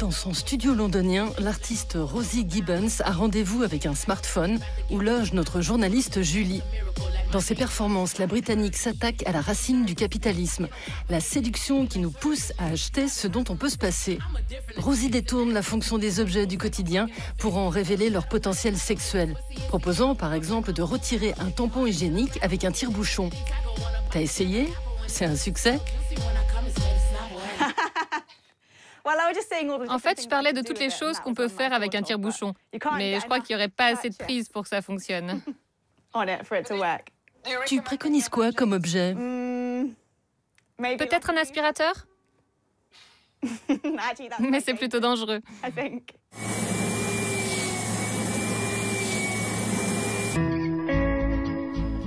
Dans son studio londonien, l'artiste Rosie Gibbons a rendez-vous avec un smartphone où loge notre journaliste Julie. Dans ses performances, la Britannique s'attaque à la racine du capitalisme, la séduction qui nous pousse à acheter ce dont on peut se passer. Rosie détourne la fonction des objets du quotidien pour en révéler leur potentiel sexuel, proposant par exemple de retirer un tampon hygiénique avec un tire-bouchon. T'as essayé? C'est un succès? En fait, je parlais de toutes les choses qu'on peut faire avec un tire-bouchon. Mais je crois qu'il n'y aurait pas assez de prise pour que ça fonctionne. Tu préconises quoi comme objet? Peut-être un aspirateur? Mais c'est plutôt dangereux.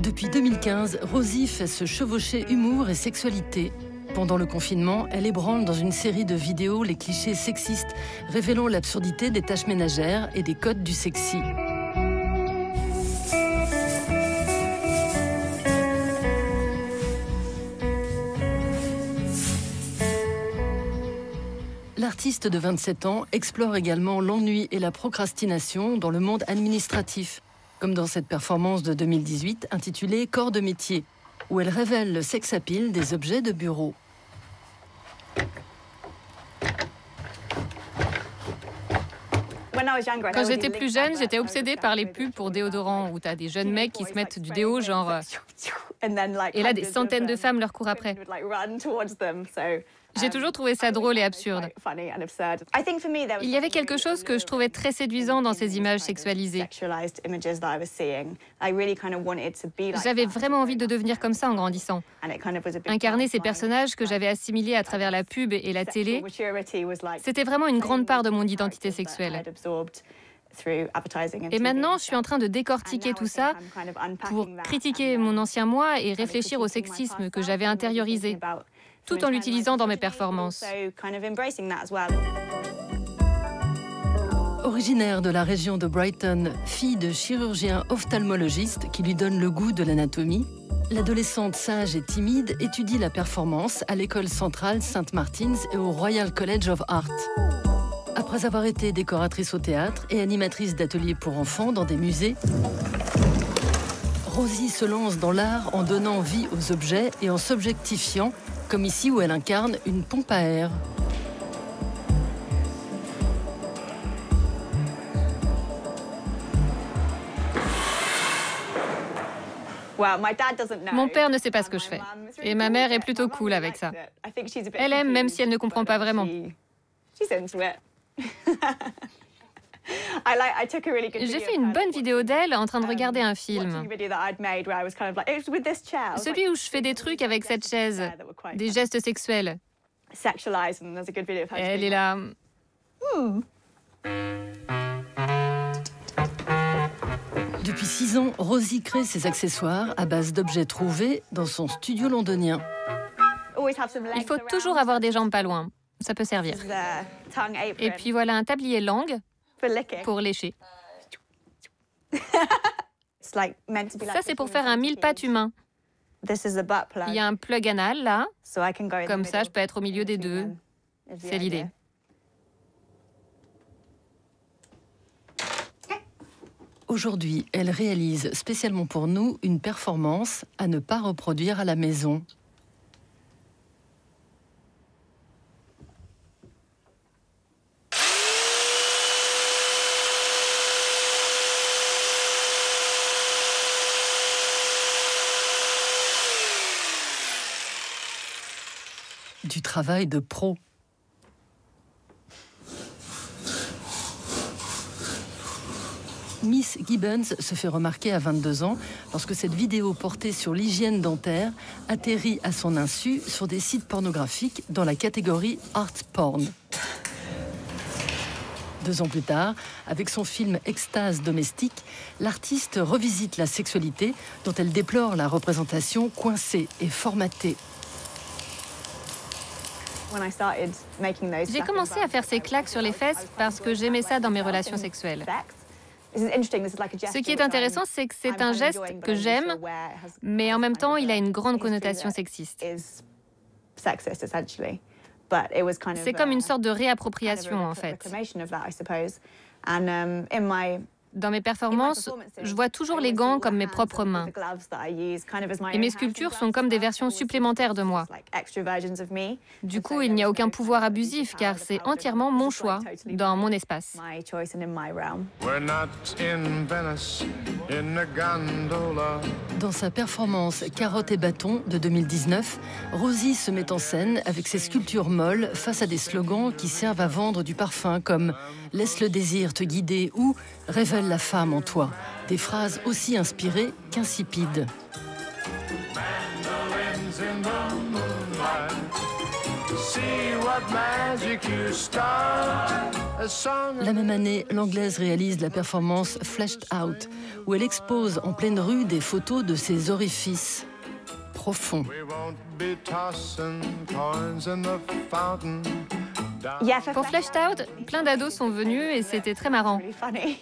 Depuis 2015, Rosie fait se chevaucher humour et sexualité. Pendant le confinement, elle ébranle dans une série de vidéos les clichés sexistes, révélant l'absurdité des tâches ménagères et des codes du sexy. L'artiste de 27 ans explore également l'ennui et la procrastination dans le monde administratif, comme dans cette performance de 2018 intitulée « Corps de métier », où elle révèle le sex-appeal des objets de bureau. Quand j'étais plus jeune, j'étais obsédée par les pubs pour déodorants où t'as des jeunes mecs qui se mettent du déo genre... Et là, des centaines de femmes leur courent après. J'ai toujours trouvé ça drôle et absurde. Il y avait quelque chose que je trouvais très séduisant dans ces images sexualisées. J'avais vraiment envie de devenir comme ça en grandissant. Incarner ces personnages que j'avais assimilés à travers la pub et la télé, c'était vraiment une grande part de mon identité sexuelle. Et maintenant, je suis en train de décortiquer tout ça pour critiquer mon ancien moi et réfléchir au sexisme que j'avais intériorisé, tout en l'utilisant dans mes performances. Originaire de la région de Brighton, fille de chirurgien ophtalmologiste qui lui donne le goût de l'anatomie, l'adolescente sage et timide étudie la performance à l'école centrale St. Martin's et au Royal College of Art. Après avoir été décoratrice au théâtre et animatrice d'ateliers pour enfants dans des musées, Rosie se lance dans l'art en donnant vie aux objets et en s'objectifiant, comme ici où elle incarne une pompe à air. Mon père ne sait pas ce que je fais. Et ma mère est plutôt cool avec ça. Elle aime même si elle ne comprend pas vraiment. J'ai fait une bonne vidéo d'elle en train de regarder un film. Celui où je fais des trucs avec cette chaise, des gestes sexuels. Elle est là. Depuis 6 ans, Rosie crée ses accessoires à base d'objets trouvés dans son studio londonien. Il faut toujours avoir des jambes pas loin. Ça peut servir. Et puis voilà un tablier langue pour lécher. Ça, c'est pour faire un mille-pattes humain. Il y a un plug anal là. Comme ça, je peux être au milieu des deux. C'est l'idée. Aujourd'hui, elle réalise spécialement pour nous une performance à ne pas reproduire à la maison. Du travail de pro. Miss Gibbons se fait remarquer à 22 ans lorsque cette vidéo portée sur l'hygiène dentaire atterrit à son insu sur des sites pornographiques dans la catégorie Art Porn. 2 ans plus tard, avec son film Extase domestique, l'artiste revisite la sexualité dont elle déplore la représentation coincée et formatée. J'ai commencé à faire ces claques sur les fesses parce que j'aimais ça dans mes relations sexuelles. Ce qui est intéressant, c'est que c'est un geste que j'aime, mais en même temps, il a une grande connotation sexiste. C'est comme une sorte de réappropriation, en fait. Dans mes performances, je vois toujours les gants comme mes propres mains. Et mes sculptures sont comme des versions supplémentaires de moi. Du coup, il n'y a aucun pouvoir abusif, car c'est entièrement mon choix, dans mon espace. Dans sa performance Carotte et bâton de 2019, Rosie se met en scène avec ses sculptures molles face à des slogans qui servent à vendre du parfum comme « Laisse le désir te guider » ou « Révèle la femme en toi ». Des phrases aussi inspirées qu'insipides. La même année, l'Anglaise réalise la performance Fleshed Out, où elle expose en pleine rue des photos de ses orifices profonds. Pour Fleshed Out, plein d'ados sont venus et c'était très marrant.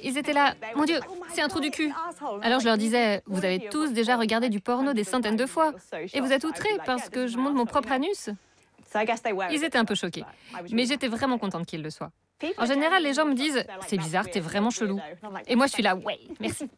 Ils étaient là, « Mon Dieu, c'est un trou du cul !» Alors je leur disais, « Vous avez tous déjà regardé du porno des centaines de fois et vous êtes outrés parce que je montre mon propre anus ?» Ils étaient un peu choqués, mais j'étais vraiment contente qu'ils le soient. En général, les gens me disent « C'est bizarre, t'es vraiment chelou. » Et moi, je suis là « Ouais, merci. »